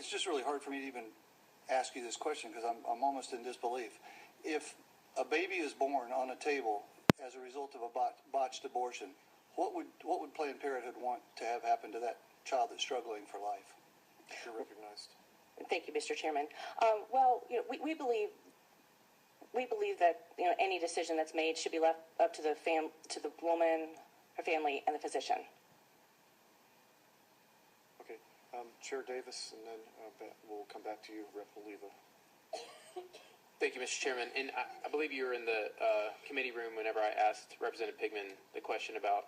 it's just really hard for me to even ask you this question because I'm almost in disbelief. If a baby is born on a table as a result of a botched abortion, what would Planned Parenthood want to have happen to that child that's struggling for life? You're recognized. Thank you, Mr. Chairman. Well, we believe that any decision that's made should be left up to the woman, her family, and the physician. Okay, Chair Davis, and then we'll come back to you, Rep. Lilith. Thank you, Mr. Chairman. And I believe you were in the committee room whenever I asked Representative Pigman the question about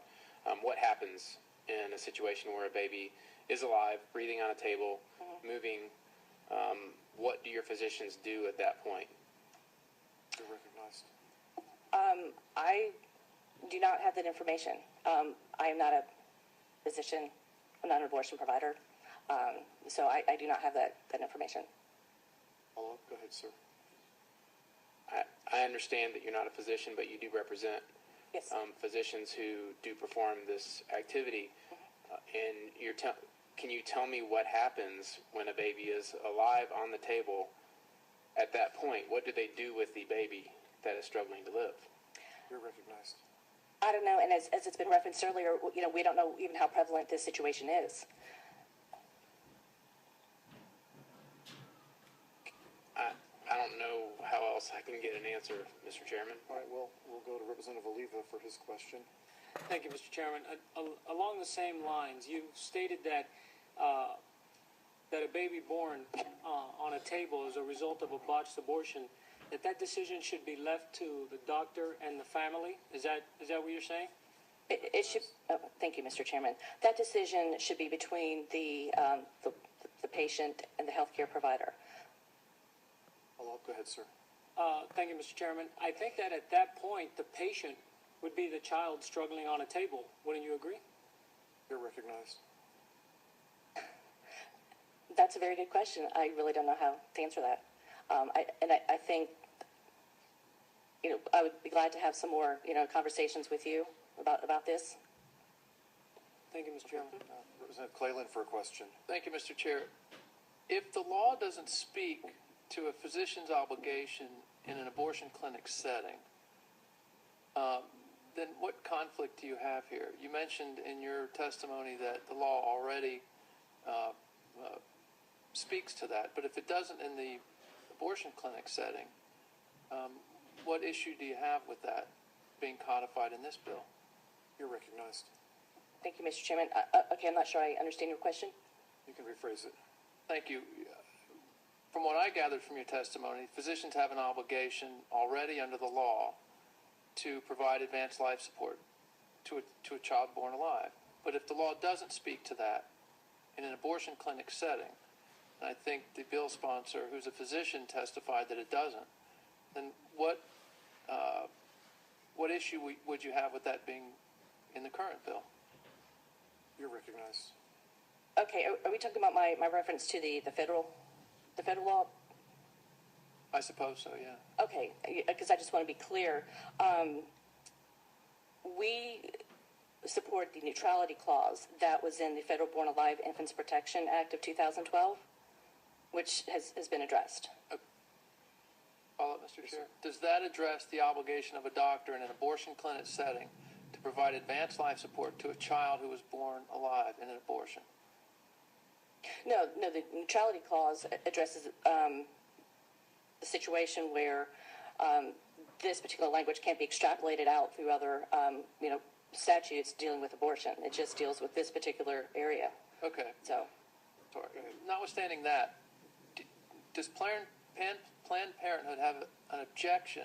what happens in a situation where a baby is alive, breathing on a table, moving. What do your physicians do at that point? You're recognized. I do not have that information. I am not a physician. I'm not an abortion provider. So I do not have that information. Follow up. Go ahead, sir. I understand that you're not a physician, but you do represent physicians who do perform this activity. And can you tell me what happens when a baby is alive on the table at that point? What do they do with the baby that is struggling to live? You're recognized. I don't know, and as it's been referenced earlier, we don't know even how prevalent this situation is. I don't know how else I can get an answer, Mr. Chairman. All right, well, we'll go to Representative Oliva for his question. Thank you, Mr. Chairman. Along the same lines, you stated that that a baby born on a table as a result of a botched abortion, that decision should be left to the doctor and the family. Is that what you're saying? It should. Thank you, Mr. Chairman. That decision should be between the patient and the healthcare provider. Go ahead, sir. Thank you, Mr. Chairman. I think that at that point, the patient would be the child struggling on a table. Wouldn't you agree? You're recognized. That's a very good question. I really don't know how to answer that. I think, I would be glad to have some more, conversations with you about this. Thank you, Mr. Chairman. Representative Cleland for a question. Thank you, Mr. Chair. If the law doesn't speak to a physician's obligation in an abortion clinic setting, then what conflict do you have here? You mentioned in your testimony that the law already speaks to that, but if it doesn't in the abortion clinic setting, what issue do you have with that being codified in this bill? You're recognized. Thank you, Mr. Chairman. Okay, I'm not sure I understand your question. You can rephrase it. Thank you. From what I gathered from your testimony, physicians have an obligation already under the law to provide advanced life support to a child born alive. But if the law doesn't speak to that in an abortion clinic setting, and I think the bill sponsor, who's a physician, testified that it doesn't, then what issue would you have with that being in the current bill? You're recognized. Okay, are we talking about my reference to the federal law? I suppose so, yeah. Okay, because I just want to be clear. We support the neutrality clause that was in the Federal Born Alive Infants Protection Act of 2012, which has been addressed. Follow up, Mr. Chair. Does that address the obligation of a doctor in an abortion clinic setting to provide advanced life support to a child who was born alive in an abortion? No, the neutrality clause addresses a situation where this particular language can't be extrapolated out through other, statutes dealing with abortion. It just deals with this particular area. Okay. So, sorry. Notwithstanding that, does Planned Parenthood have an objection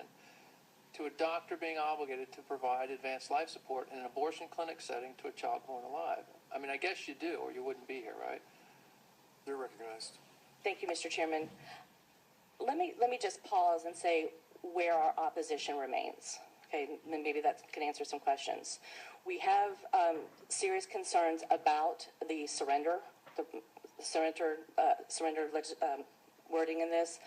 to a doctor being obligated to provide advanced life support in an abortion clinic setting to a child born alive? I mean, I guess you do, or you wouldn't be here, right? You're recognized. thank you, Mr. Chairman. Let me just pause and say where our opposition remains. Okay, and maybe that can answer some questions. We have serious concerns about the surrender wording in this.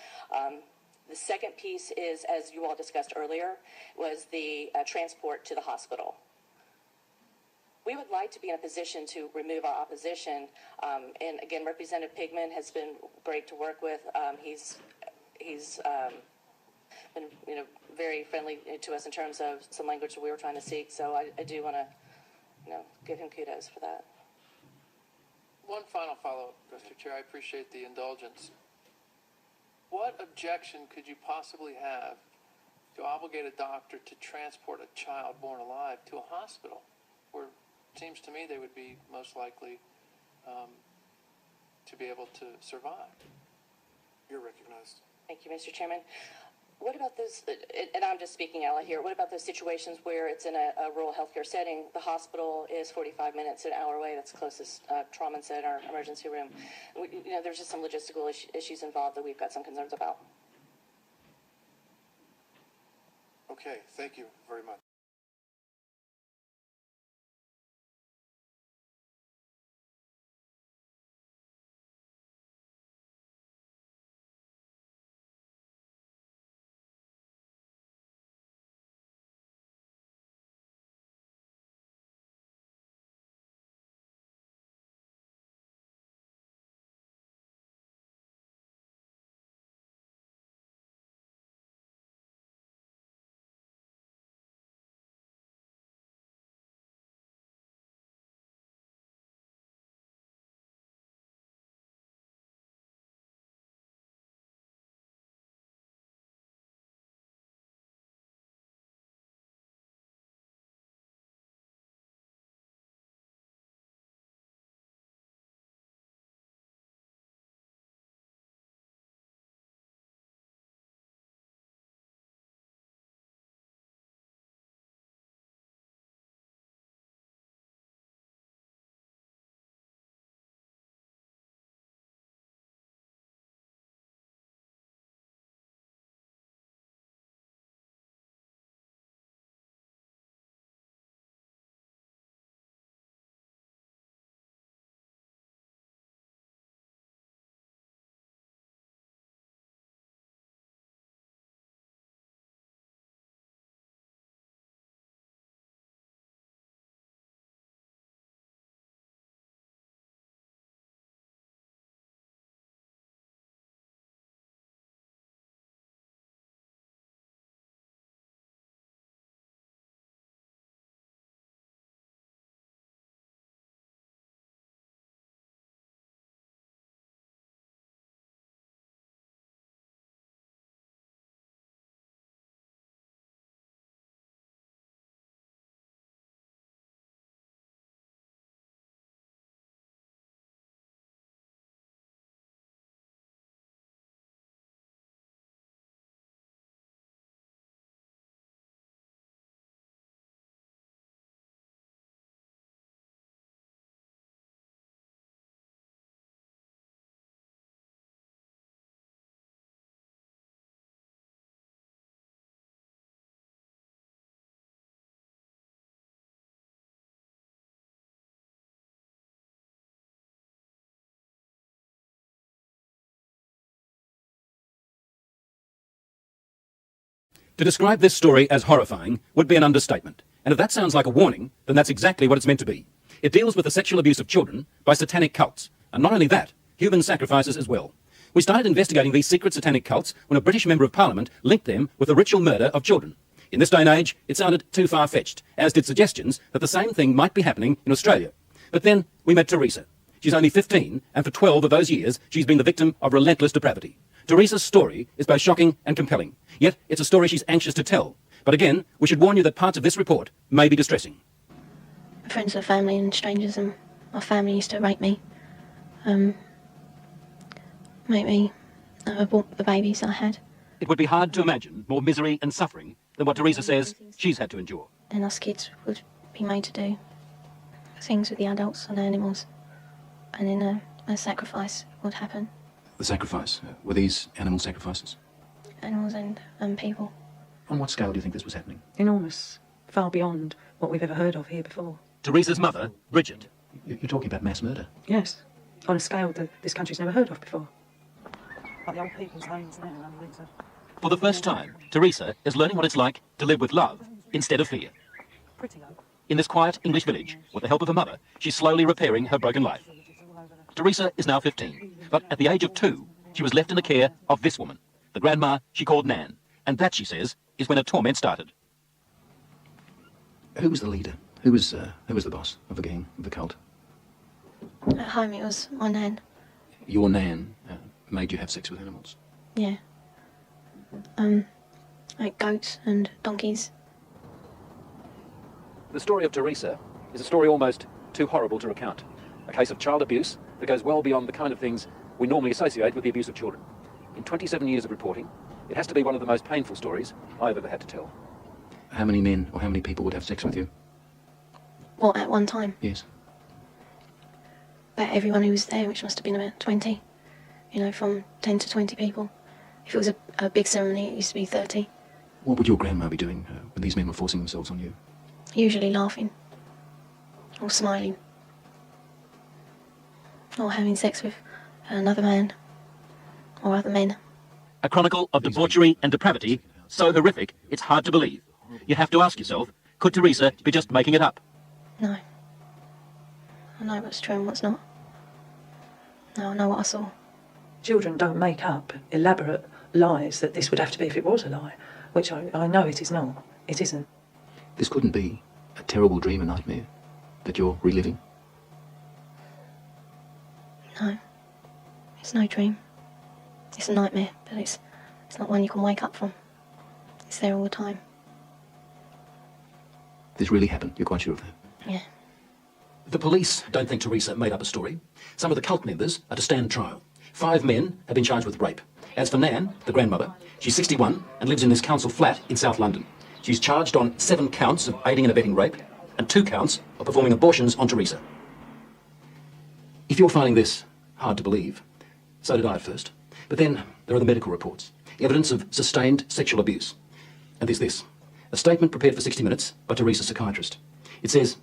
The second piece is, as you all discussed earlier, was the transport to the hospital. we would like to be in a position to remove our opposition. And again, Representative Pigman has been great to work with. He's been very friendly to us in terms of some language that we were trying to seek. So I do want to give him kudos for that. One final follow-up, Mr. Chair. I appreciate the indulgence. What objection could you possibly have to obligate a doctor to transport a child born alive to a hospital, where it seems to me they would be most likely to be able to survive? You're recognized. Thank you, Mr. Chairman. What about those, and I'm just speaking out loud here, what about those situations where it's in a rural healthcare setting, the hospital is 45 minutes, an hour away, that's the closest trauma center, emergency room. There's just some logistical issues involved that we've got some concerns about. Okay, thank you very much. To describe this story as horrifying would be an understatement. And if that sounds like a warning, then that's exactly what it's meant to be. It deals with the sexual abuse of children by satanic cults. And not only that, human sacrifices as well. We started investigating these secret satanic cults when a British member of Parliament linked them with the ritual murder of children. In this day and age, it sounded too far-fetched, as did suggestions that the same thing might be happening in Australia. But then we met Teresa. She's only 15, and for 12 of those years, she's been the victim of relentless depravity. Teresa's story is both shocking and compelling, yet it's a story she's anxious to tell. But again, we should warn you that parts of this report may be distressing. Friends of the family and strangers, and my family used to rape me, make me abort the babies I had. It would be hard to imagine more misery and suffering than what Teresa says she's had to endure. And us kids would be made to do things with the adults and animals, and then a sacrifice would happen. The sacrifice? Were these animal sacrifices? Animals and people. On what scale do you think this was happening? Enormous. Far beyond what we've ever heard of here before. Teresa's mother, Bridget. You're talking about mass murder? Yes. On a scale that this country's never heard of before. Like the old people's homes now, For the first time, Teresa is learning what it's like to live with love instead of fear. Pretty low. in this quiet English village, with the help of her mother, she's slowly repairing her broken life. Teresa is now 15, but at the age of 2, she was left in the care of this woman, the grandma she called Nan, and that, she says, is when her torment started. Who was the leader? Who was the boss of the gang, of the cult? At home it was my nan. Your Nan made you have sex with animals? Yeah. Like goats and donkeys. The story of Teresa is a story almost too horrible to recount. A case of child abuse that goes well beyond the kind of things we normally associate with the abuse of children. In 27 years of reporting, it has to be one of the most painful stories I've ever had to tell. How many men or how many people would have sex with you? What, at one time? Yes. About everyone who was there, which must have been about 20. You know, from 10 to 20 people. If it was a big ceremony, it used to be 30. What would your grandma be doing when these men were forcing themselves on you? Usually laughing. Or smiling. Or having sex with another man. Or other men. A chronicle of debauchery and depravity so horrific it's hard to believe. You have to ask yourself, could Teresa be just making it up? No. I know what's true and what's not. No, I know what I saw. Children don't make up elaborate lies that this would have to be if it was a lie, which I know it is not. It isn't. This couldn't be a terrible dream, a nightmare that you're reliving? No. It's no dream. It's a nightmare, but it's not one you can wake up from. It's there all the time. This really happened, you're quite sure of that? Yeah. The police don't think Teresa made up a story. Some of the cult members are to stand trial. 5 men have been charged with rape. As for Nan, the grandmother, she's 61 and lives in this council flat in South London. She's charged on 7 counts of aiding and abetting rape and 2 counts of performing abortions on Teresa. If you're finding this hard to believe, so did I at first. But then there are the medical reports, evidence of sustained sexual abuse. And there's this, a statement prepared for 60 Minutes by Teresa's psychiatrist. It says,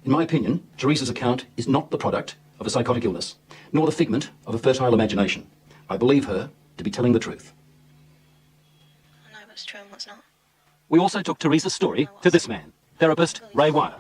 in my opinion, Teresa's account is not the product of a psychotic illness, nor the figment of a fertile imagination. I believe her to be telling the truth. I know what's true and what's not. We also took Teresa's story to this man, therapist Ray Wire.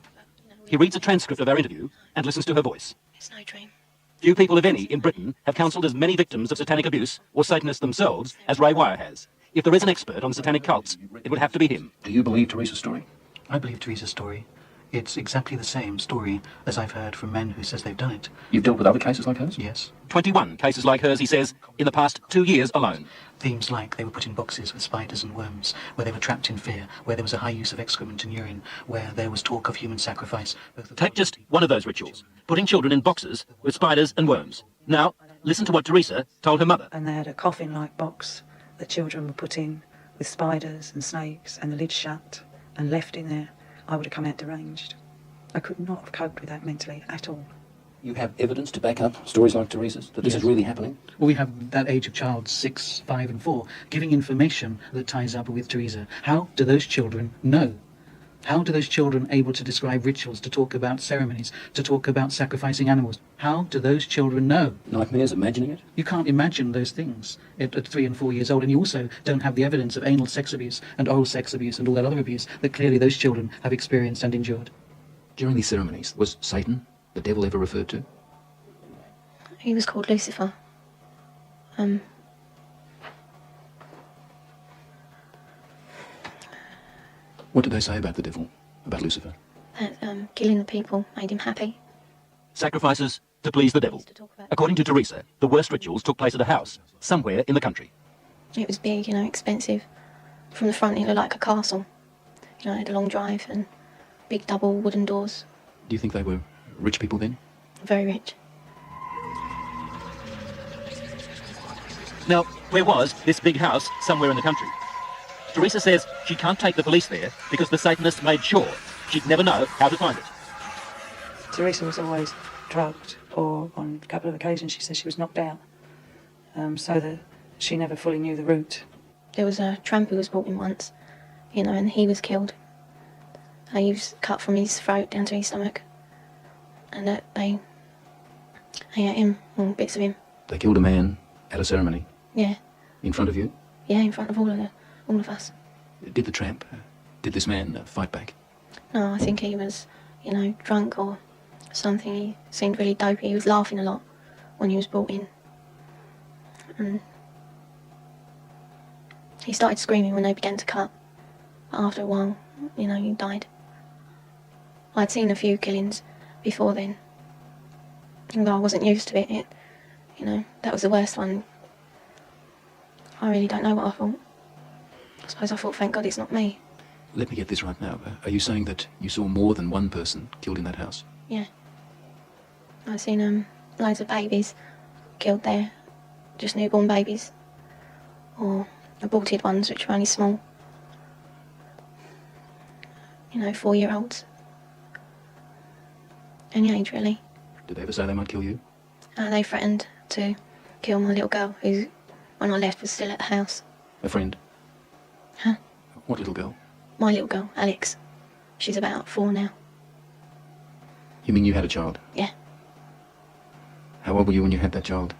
He reads a transcript of our interview and listens to her voice. It's no dream. Few people, if any, in Britain have counselled as many victims of satanic abuse or Satanists themselves as Ray Wire has. If there is an expert on satanic cults, it would have to be him. Do you believe Teresa's story? I believe Teresa's story. It's exactly the same story as I've heard from men who says they've done it. You've dealt with other cases like hers? Yes. 21 cases like hers, he says, in the past 2 years alone. Themes like they were put in boxes with spiders and worms, where they were trapped in fear, where there was a high use of excrement and urine, where there was talk of human sacrifice. Take just one of those rituals, putting children in boxes with spiders and worms. Now, listen to what Teresa told her mother. And they had a coffin-like box that children were put in with spiders and snakes and the lid shut and left in there. I would have come out deranged. I could not have coped with that mentally at all. You have evidence to back up stories like Teresa's, that this is really happening? Well, we have that age of child, 6, 5 and 4, giving information that ties up with Teresa. How do those children know? How do those children able to describe rituals, to talk about ceremonies, to talk about sacrificing animals? How do those children know? Nightmares, imagining it? You can't imagine those things at 3 and 4 years old, and you also don't have the evidence of anal sex abuse and oral sex abuse and all that other abuse that clearly those children have experienced and endured. During these ceremonies, was Satan, the devil, ever referred to? He was called Lucifer. What did they say about the devil, about Lucifer? That killing the people made him happy. Sacrifices to please the devil. According to Teresa, the worst rituals took place at a house, somewhere in the country. It was big, you know, expensive. From the front, it looked like a castle. You know, it had a long drive and big double wooden doors. Do you think they were rich people then? Very rich. Now, where was this big house somewhere in the country? Teresa says she can't take the police there because the Satanists made sure she'd never know how to find it. Teresa was always drugged, or on a couple of occasions she said she was knocked out, so that she never fully knew the route. There was a tramp who was brought in once, you know, and he was killed. He was cut from his throat down to his stomach, and they ate him, or bits of him. They killed a man at a ceremony? Yeah. In front of you? Yeah, in front of all of us. Did the tramp, did this man fight back? No, I think he was you know, drunk or something. He seemed really dopey. He was laughing a lot when he was brought in. And he started screaming when they began to cut. But after a while, you know, he died. I'd seen a few killings before then. And I wasn't used to it. You know, that was the worst one. I really don't know what I thought. I suppose I thought, thank God it's not me. Let me get this right now. Are you saying that you saw more than one person killed in that house? Yeah. I've seen loads of babies killed there. Just newborn babies. Or aborted ones, which were only small. You know, 4-year-olds. Any age, really. Did they ever say they might kill you? They threatened to kill my little girl, who, when I left, was still at the house. A friend? Huh? What little girl? My little girl, Alex. She's about 4 now. You mean you had a child? Yeah. How old were you when you had that child?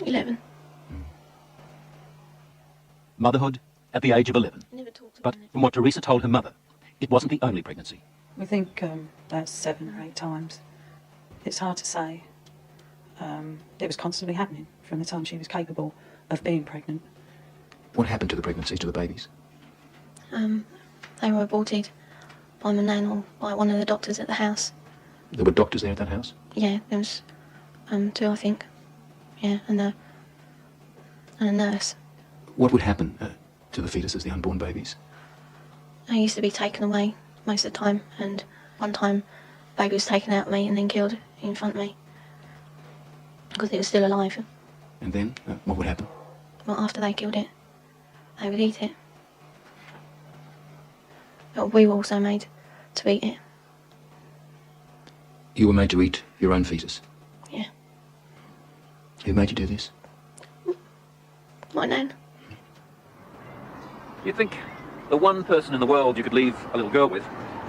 11. Motherhood at the age of 11. Never talked But about it. from what Teresa told her mother, it wasn't the only pregnancy. We think about 7 or 8 times. It's hard to say. It was constantly happening from the time she was capable of being pregnant. What happened to the pregnancies, to the babies? They were aborted by my nan or by one of the doctors at the house. There were doctors there at that house? Yeah, there was 2, I think. Yeah, and a nurse. What would happen to the fetuses, the unborn babies? They used to be taken away most of the time, and one time baby was taken out of me and then killed in front of me because it was still alive. And then, what would happen? Well, after they killed it, they would eat it. But we were also made to eat it. You were made to eat your own fetus? Yeah. Who made you do this? My nan. You'd think the one person in the world you could leave a little girl with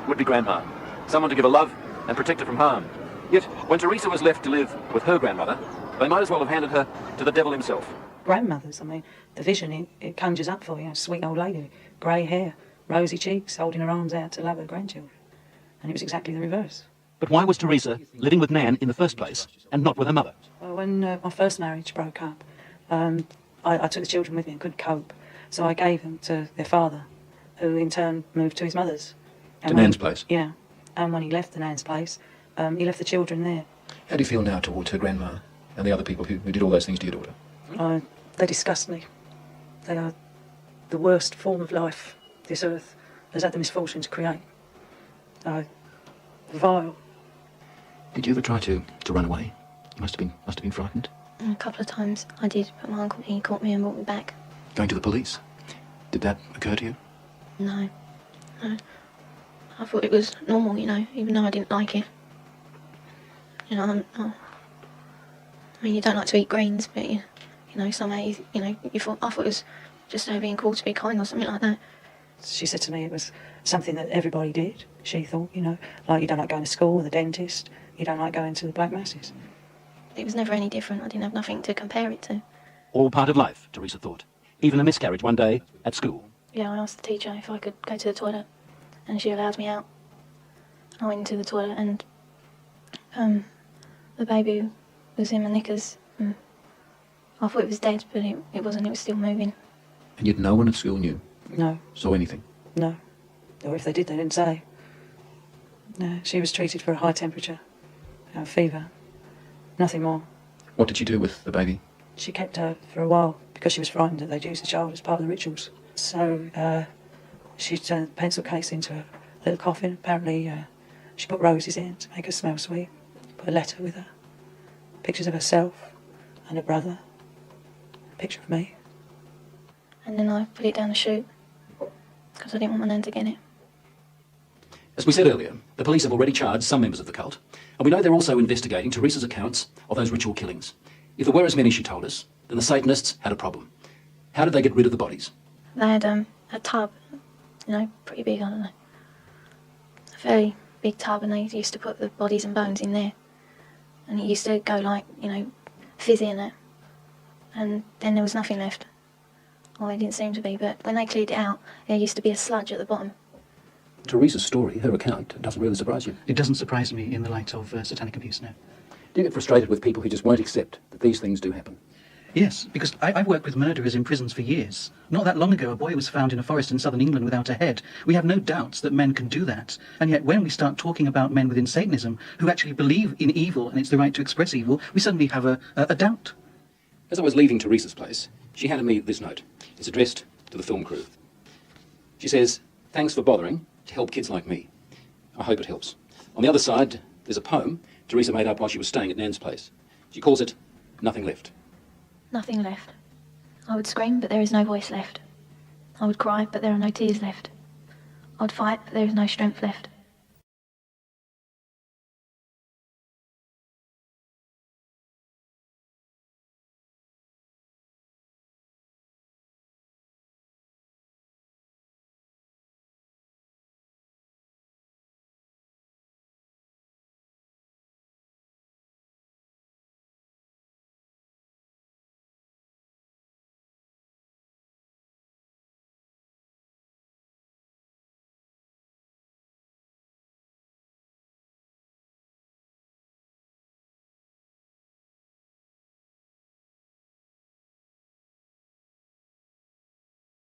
would be Grandma. Someone to give her love and protect her from harm. Yet, when Teresa was left to live with her grandmother, they might as well have handed her to the devil himself. Grandmothers, I mean, the vision, it conjures up for you. A sweet old lady, grey hair, rosy cheeks, holding her arms out to love her grandchildren. And it was exactly the reverse. But why was Teresa living with Nan in the first place and not with her mother? Well, when my first marriage broke up, I took the children with me and couldn't cope. So I gave them to their father, who in turn moved to his mother's. To Nan's place? Yeah. And when he left the Nan's place, he left the children there. How do you feel now towards her grandma and the other people who did all those things to your daughter? They disgust me. They are the worst form of life this earth has had the misfortune to create. Vile. Did you ever try to run away? You must have been frightened. A couple of times I did, but my uncle, he caught me and brought me back. Going to the police? Did that occur to you? No. I thought it was normal, you know, even though I didn't like it. You know, I mean, you don't like to eat greens, but you know, somehow, you know, I thought it was just her being called to be kind or something like that. She said to me it was something that everybody did, she thought, you know, like you don't like going to school or the dentist, you don't like going to the black masses. It was never any different. I didn't have nothing to compare it to. All part of life, Teresa thought. Even a miscarriage one day at school. Yeah, I asked the teacher if I could go to the toilet, and she allowed me out. I went into the toilet, and the baby was in my knickers. I thought it was dead, but it wasn't. It was still moving. And yet no one at school knew? No. Saw anything? No. Or if they did, they didn't say. No, she was treated for a high temperature, fever, nothing more. What did she do with the baby? She kept her for a while because she was frightened that they'd use the child as part of the rituals. So she turned a pencil case into a little coffin. Apparently she put roses in to make her smell sweet, put a letter with her, pictures of herself and her brother, a picture of me. And then I put it down the chute because I didn't want my nan to get it. As we said earlier, the police have already charged some members of the cult, and we know they're also investigating Teresa's accounts of those ritual killings. If there were as many, she told us, then the Satanists had a problem. How did they get rid of the bodies? They had a tub, you know, pretty big, I don't know. A very big tub, and they used to put the bodies and bones in there. And it used to go like, you know, fizzy in it. And then there was nothing left. Well, it didn't seem to be, but when they cleared it out, there used to be a sludge at the bottom. Teresa's story, her account, doesn't really surprise you. It doesn't surprise me in the light of satanic abuse, no. Do you get frustrated with people who just won't accept that these things do happen? Yes, because I've worked with murderers in prisons for years. Not that long ago, a boy was found in a forest in southern England without a head. We have no doubts that men can do that. And yet when we start talking about men within Satanism who actually believe in evil and it's the right to express evil, we suddenly have a doubt. As I was leaving Teresa's place, she handed me this note. It's addressed to the film crew. She says, "Thanks for bothering to help kids like me. I hope it helps." On the other side, there's a poem Teresa made up while she was staying at Nan's place. She calls it Nothing Left. Nothing left. I would scream, but there is no voice left. I would cry, but there are no tears left. I would fight, but there is no strength left.